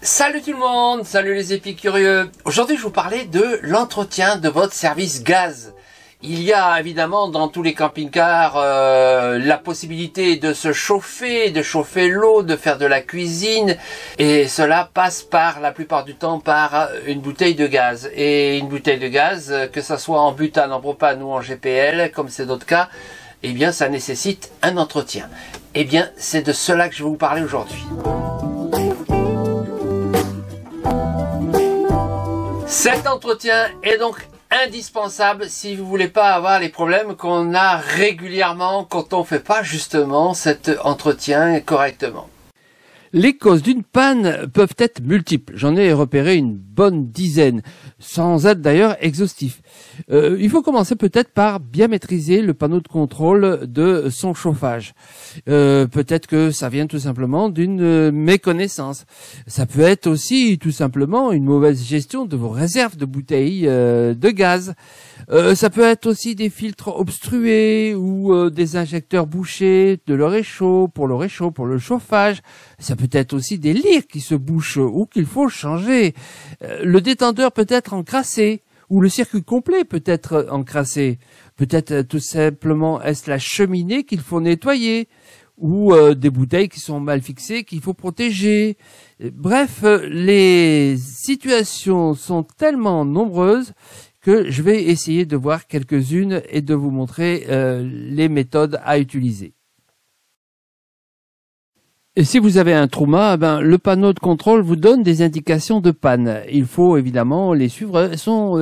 Salut tout le monde, salut les épicurieux. Aujourd'hui je vais vous parler de l'entretien de votre service gaz. Il y a évidemment dans tous les camping-cars la possibilité de se chauffer, de chauffer l'eau, de faire de la cuisine, et cela passe par la plupart du temps par une bouteille de gaz. Et une bouteille de gaz, que ça soit en butane, en propane ou en GPL, comme c'est d'autres cas, eh bien ça nécessite un entretien. Eh bien c'est de cela que je vais vous parler aujourd'hui. Cet entretien est donc indispensable si vous voulez pas avoir les problèmes qu'on a régulièrement quand on fait pas justement cet entretien correctement. Les causes d'une panne peuvent être multiples. J'en ai repéré une bonne dizaine, sans être d'ailleurs exhaustif. Il faut commencer peut-être par bien maîtriser le panneau de contrôle de son chauffage. Peut-être que ça vient tout simplement d'une méconnaissance. Ça peut être aussi tout simplement une mauvaise gestion de vos réserves de bouteilles de gaz. Ça peut être aussi des filtres obstrués ou des injecteurs bouchés de le réchaud, pour le chauffage. Ça peut être aussi des lyres qui se bouchent ou qu'il faut changer. Le détendeur peut être encrassé ou le circuit complet peut être encrassé. Peut-être tout simplement est-ce la cheminée qu'il faut nettoyer ou des bouteilles qui sont mal fixées qu'il faut protéger. Bref, les situations sont tellement nombreuses que je vais essayer de voir quelques-unes et de vous montrer les méthodes à utiliser. Et si vous avez un trauma, le panneau de contrôle vous donne des indications de panne. Il faut évidemment les suivre.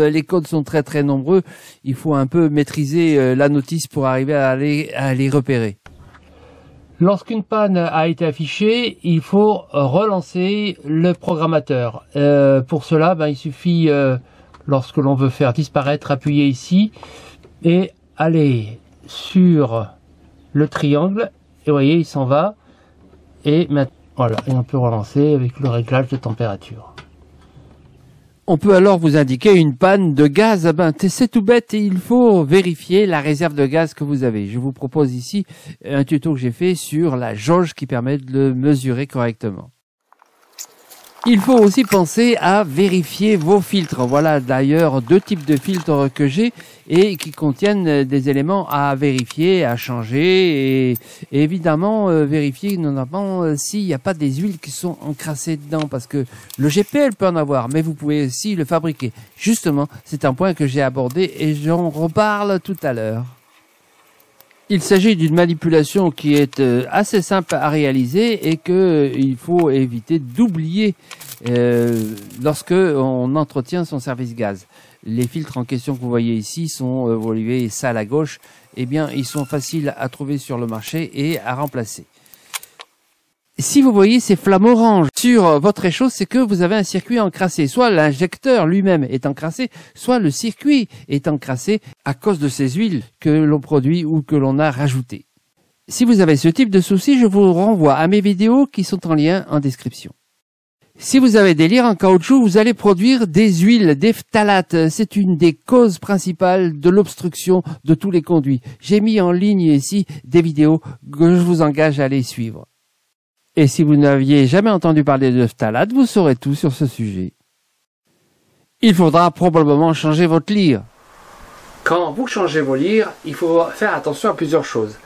Les codes sont très très nombreux. Il faut un peu maîtriser la notice pour arriver à les repérer. Lorsqu'une panne a été affichée, il faut relancer le programmateur. Pour cela, il suffit, lorsque l'on veut faire disparaître, appuyer ici et aller sur le triangle. Et vous voyez, il s'en va. Et maintenant, voilà, et on peut relancer avec le réglage de température. On peut alors vous indiquer une panne de gaz. C'est tout bête et il faut vérifier la réserve de gaz que vous avez. Je vous propose ici un tuto que j'ai fait sur la jauge qui permet de le mesurer correctement. Il faut aussi penser à vérifier vos filtres. Voilà d'ailleurs deux types de filtres que j'ai et qui contiennent des éléments à vérifier, à changer et évidemment vérifier notamment s'il n'y a pas des huiles qui sont encrassées dedans parce que le GPL peut en avoir mais vous pouvez aussi le fabriquer. Justement, c'est un point que j'ai abordé et j'en reparle tout à l'heure. Il s'agit d'une manipulation qui est assez simple à réaliser et qu'il faut éviter d'oublier lorsque on entretient son service gaz. Les filtres en question que vous voyez ici sont, vous voyez ça à la gauche, eh bien ils sont faciles à trouver sur le marché et à remplacer. Si vous voyez ces flammes oranges sur votre réchaud, c'est que vous avez un circuit encrassé. Soit l'injecteur lui-même est encrassé, soit le circuit est encrassé à cause de ces huiles que l'on produit ou que l'on a rajoutées. Si vous avez ce type de souci, je vous renvoie à mes vidéos qui sont en lien en description. Si vous avez des lyres en caoutchouc, vous allez produire des huiles, des phtalates. C'est une des causes principales de l'obstruction de tous les conduits. J'ai mis en ligne ici des vidéos que je vous engage à les suivre. Et si vous n'aviez jamais entendu parler de phtalates, vous saurez tout sur ce sujet. Il faudra probablement changer votre lyre. Quand vous changez vos lyres, il faut faire attention à plusieurs choses.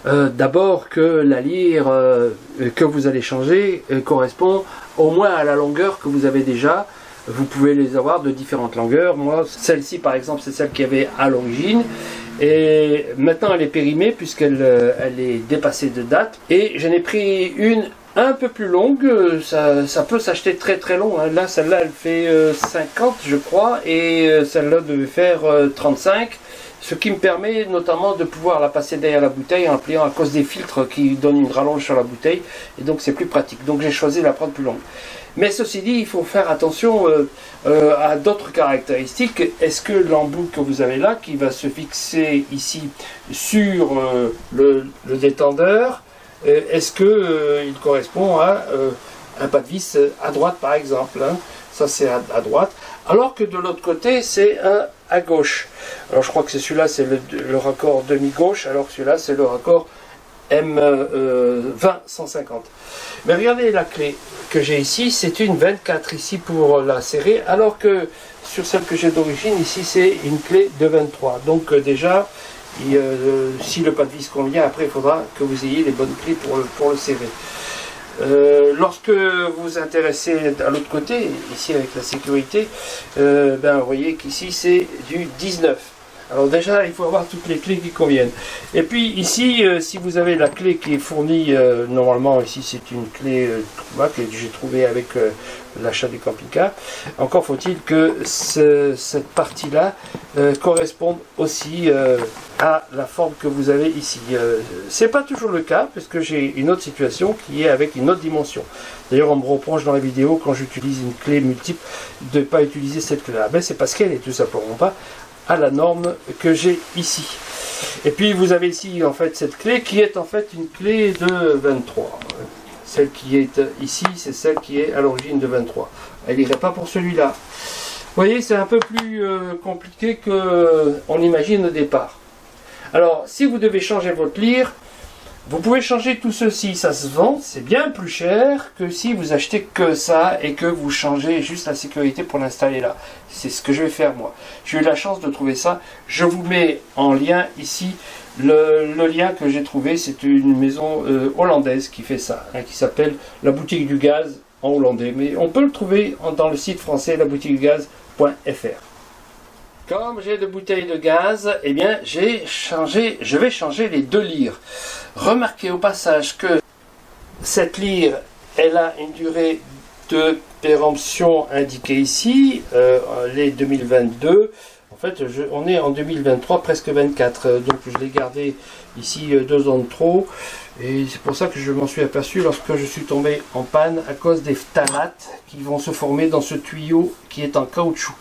D'abord que la lyre que vous allez changer correspond au moins à la longueur que vous avez déjà. Vous pouvez les avoir de différentes longueurs. Moi, celle-ci par exemple, c'est celle qu'il y avait à l'origine. Et maintenant elle est périmée puisqu'elle est dépassée de date. Et j'en ai pris une un peu plus longue, ça peut s'acheter très très long. Hein. Là, celle-là elle fait 50 je crois, et celle-là devait faire 35. Ce qui me permet notamment de pouvoir la passer derrière la bouteille en pliant à cause des filtres qui donnent une rallonge sur la bouteille. Et donc c'est plus pratique. Donc j'ai choisi de la prendre plus longue. Mais ceci dit, il faut faire attention à d'autres caractéristiques. Est-ce que l'embout que vous avez là, qui va se fixer ici sur le détendeur, est-ce qu'il correspond à un pas de vis à droite par exemple, hein. Ça c'est à droite, alors que de l'autre côté c'est un à gauche. Alors je crois que celui-là c'est le raccord demi-gauche, alors que celui-là c'est le raccord M20-150. Mais regardez la clé que j'ai ici, c'est une 24 ici pour la serrer, alors que sur celle que j'ai d'origine, ici c'est une clé de 23. Donc déjà, si le pas de vis convient, après il faudra que vous ayez les bonnes clés pour le serrer. Lorsque vous vous intéressez à l'autre côté, ici avec la sécurité, vous voyez qu'ici c'est du 19. Alors déjà, il faut avoir toutes les clés qui conviennent. Et puis ici, si vous avez la clé qui est fournie, normalement ici c'est une clé Truma que j'ai trouvée avec l'achat du camping-car. Encore faut-il que cette partie-là corresponde aussi à la forme que vous avez ici. C'est pas toujours le cas, parce que j'ai une autre situation qui est avec une autre dimension. D'ailleurs, on me reproche dans la vidéo, quand j'utilise une clé multiple, de ne pas utiliser cette clé-là. Ben, c'est parce qu'elle est tout simplement pas à la norme que j'ai ici. Et puis vous avez ici en fait cette clé qui est en fait une clé de 23. Celle qui est ici, c'est celle qui est à l'origine de 23. Elle n'irait pas pour celui-là. Vous voyez, c'est un peu plus compliqué qu'on imagine au départ. Alors, si vous devez changer votre lyre, vous pouvez changer tout ceci, ça se vend, c'est bien plus cher que si vous achetez que ça et que vous changez juste la sécurité pour l'installer là. C'est ce que je vais faire moi. J'ai eu la chance de trouver ça. Je vous mets en lien ici le lien que j'ai trouvé. C'est une maison hollandaise qui fait ça, hein, qui s'appelle La Boutique du Gaz en hollandais. Mais on peut le trouver dans le site français laboutiquedugaz.fr. Comme j'ai de bouteilles de gaz, eh bien je vais changer les deux lyres. Remarquez au passage que cette lyre, elle a une durée de péremption indiquée ici, les 2022. En fait, on est en 2023, presque 24, donc je l'ai gardé ici 2 ans de trop. Et c'est pour ça que je m'en suis aperçu lorsque je suis tombé en panne à cause des phtalates qui vont se former dans ce tuyau qui est en caoutchouc.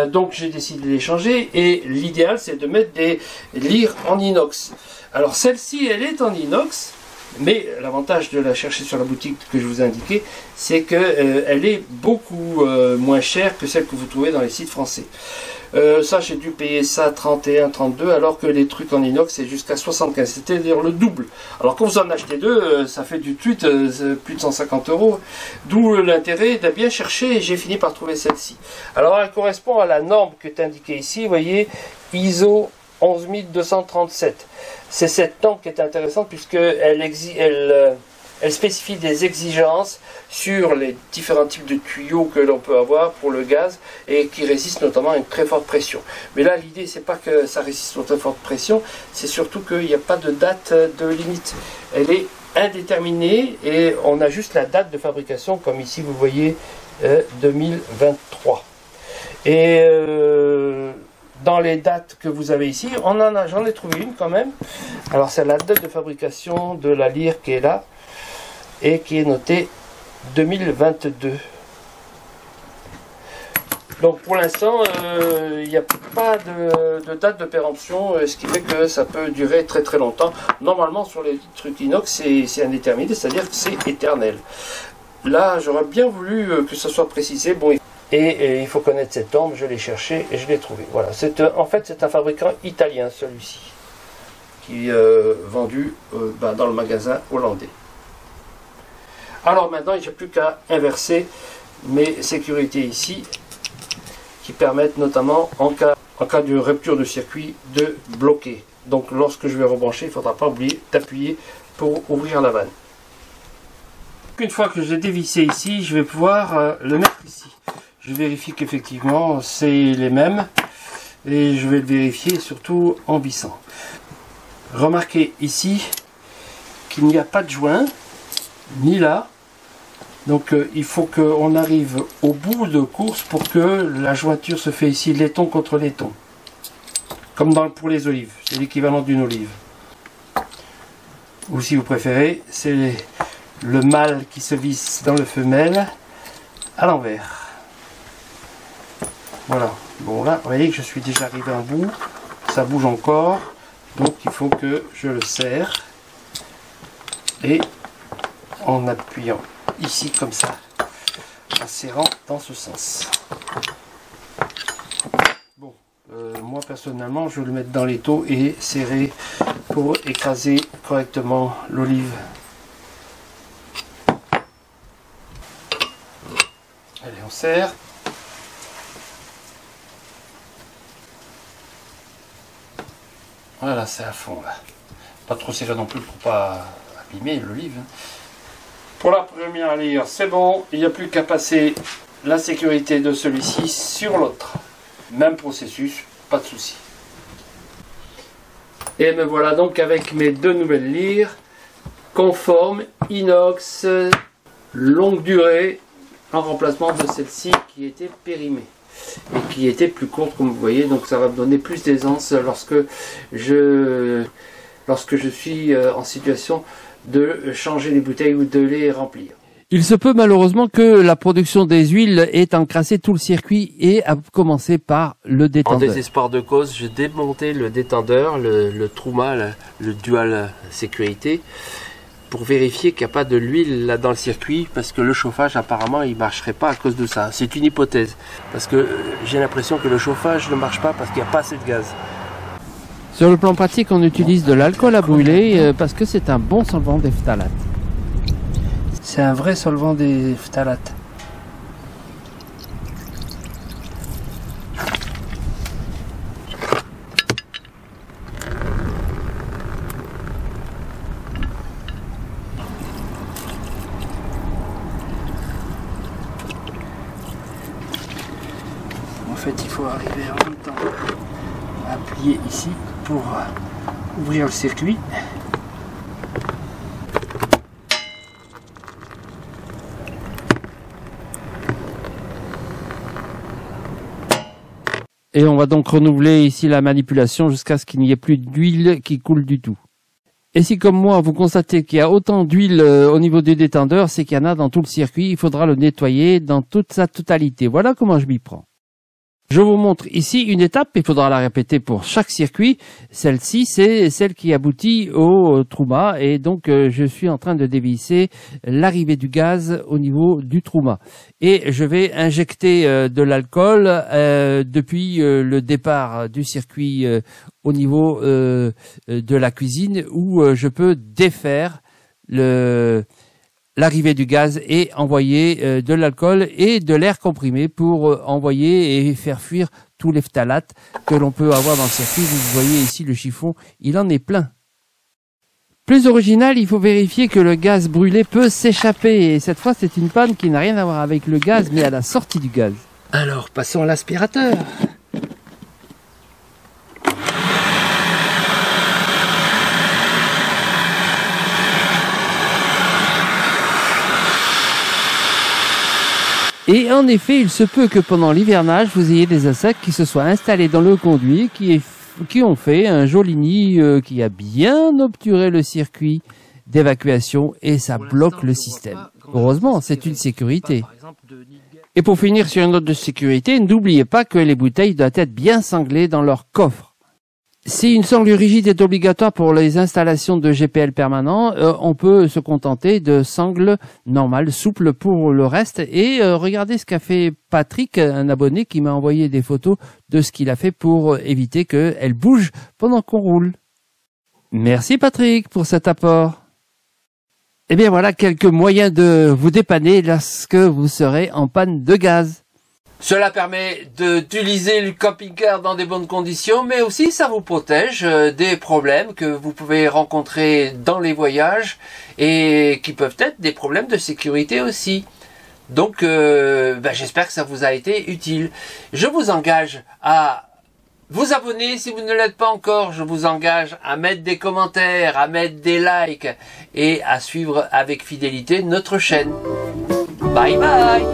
Donc j'ai décidé de les changer et l'idéal c'est de mettre des lyres en inox. Alors celle-ci elle est en inox, mais l'avantage de la chercher sur la boutique que je vous ai indiqué, c'est qu'elle est beaucoup moins chère que celle que vous trouvez dans les sites français. Ça j'ai dû payer ça 31, 32, alors que les trucs en inox c'est jusqu'à 75, c'est-à-dire le double. Alors quand vous en achetez deux, ça fait du tweet plus de 150 €, d'où l'intérêt de bien chercher, et j'ai fini par trouver celle-ci. Alors elle correspond à la norme que est indiquée ici, vous voyez, ISO 11237. C'est cette norme qui est intéressante puisqu'elle elle spécifie des exigences sur les différents types de tuyaux que l'on peut avoir pour le gaz et qui résistent notamment à une très forte pression. Mais là, l'idée, c'est pas que ça résiste à une très forte pression, c'est surtout qu'il n'y a pas de date de limite. Elle est indéterminée et on a juste la date de fabrication, comme ici, vous voyez, 2023. Et dans les dates que vous avez ici, j'en ai trouvé une quand même. Alors, c'est la date de fabrication de la lyre qui est là et qui est notée 2022. Donc pour l'instant, il n'y a pas de date de péremption, ce qui fait que ça peut durer très très longtemps. Normalement sur les trucs inox c'est indéterminé, c'est-à-dire que c'est éternel. Là j'aurais bien voulu que ça soit précisé. Bon, et il faut connaître cette norme, je l'ai cherché et je l'ai trouvé. Voilà, en fait c'est un fabricant italien celui-ci, qui est vendu dans le magasin hollandais. Alors maintenant, il n'y a plus qu'à inverser mes sécurités ici, qui permettent notamment, en cas de rupture de circuit, de bloquer. Donc lorsque je vais rebrancher, il ne faudra pas oublier d'appuyer pour ouvrir la vanne. Une fois que j'ai dévissé ici, je vais pouvoir le mettre ici. Je vérifie qu'effectivement c'est les mêmes, et je vais le vérifier surtout en vissant. Remarquez ici qu'il n'y a pas de joint, ni là. Donc il faut qu'on arrive au bout de course pour que la jointure se fait ici, laiton contre laiton. Comme pour les olives, c'est l'équivalent d'une olive. Ou si vous préférez, c'est le mâle qui se visse dans le femelle à l'envers. Voilà. Bon là, vous voyez que je suis déjà arrivé en bout. Ça bouge encore. Donc il faut que je le serre. Et en appuyant ici comme ça, en serrant dans ce sens. Bon, moi personnellement je vais le mettre dans l'étau et serrer pour écraser correctement l'olive. Allez, on serre. Voilà, c'est à fond là. Pas trop serré non plus pour pas abîmer l'olive. Pour la première layer, c'est bon. Il n'y a plus qu'à passer la sécurité de celui-ci sur l'autre. Même processus, pas de souci. Et me voilà donc avec mes deux nouvelles lyres conformes, inox, longue durée, en remplacement de celle-ci qui était périmée et qui était plus courte comme vous voyez. Donc ça va me donner plus d'aisance lorsque je suis en situation de changer les bouteilles ou de les remplir. Il se peut malheureusement que la production des huiles ait encrassé tout le circuit et a commencé par le détendeur. En désespoir de cause, j'ai démonté le détendeur, le Truma, le dual sécurité, pour vérifier qu'il n'y a pas de l'huile là dans le circuit, parce que le chauffage apparemment il ne marcherait pas à cause de ça. C'est une hypothèse, parce que j'ai l'impression que le chauffage ne marche pas parce qu'il n'y a pas assez de gaz. Sur le plan pratique, on utilise de l'alcool à brûler parce que c'est un bon solvant des phtalates. C'est un vrai solvant des phtalates. En fait, il faut arriver en même temps à plier ici pour ouvrir le circuit. Et on va donc renouveler ici la manipulation jusqu'à ce qu'il n'y ait plus d'huile qui coule du tout. Et si comme moi vous constatez qu'il y a autant d'huile au niveau du détendeur, c'est qu'il y en a dans tout le circuit, il faudra le nettoyer dans toute sa totalité. Voilà comment je m'y prends. Je vous montre ici une étape, il faudra la répéter pour chaque circuit. Celle-ci, c'est celle qui aboutit au Truma et donc je suis en train de dévisser l'arrivée du gaz au niveau du Truma. Et je vais injecter de l'alcool depuis le départ du circuit au niveau de la cuisine où je peux défaire l'arrivée du gaz et envoyer de l'alcool et de l'air comprimé pour envoyer et faire fuir tous les phtalates que l'on peut avoir dans le circuit. Vous voyez ici le chiffon, il en est plein. Plus original, il faut vérifier que le gaz brûlé peut s'échapper. Et cette fois, c'est une panne qui n'a rien à voir avec le gaz, mais à la sortie du gaz. Alors, passons à l'aspirateur. Et en effet, il se peut que pendant l'hivernage, vous ayez des insectes qui se soient installés dans le conduit, qui ont fait un joli nid qui a bien obturé le circuit d'évacuation et ça bloque le système. Heureusement, c'est une sécurité. Et pour finir sur une note de sécurité, n'oubliez pas que les bouteilles doivent être bien sanglées dans leur coffre. Si une sangle rigide est obligatoire pour les installations de GPL permanent, on peut se contenter de sangles normales, souples pour le reste. Et regardez ce qu'a fait Patrick, un abonné qui m'a envoyé des photos de ce qu'il a fait pour éviter qu'elle bouge pendant qu'on roule. Merci Patrick pour cet apport. Eh bien voilà quelques moyens de vous dépanner lorsque vous serez en panne de gaz. Cela permet d'utiliser le camping-car dans des bonnes conditions, mais aussi ça vous protège des problèmes que vous pouvez rencontrer dans les voyages et qui peuvent être des problèmes de sécurité aussi. Donc j'espère que ça vous a été utile. Je vous engage à vous abonner si vous ne l'êtes pas encore. Je vous engage à mettre des commentaires, à mettre des likes et à suivre avec fidélité notre chaîne. Bye bye!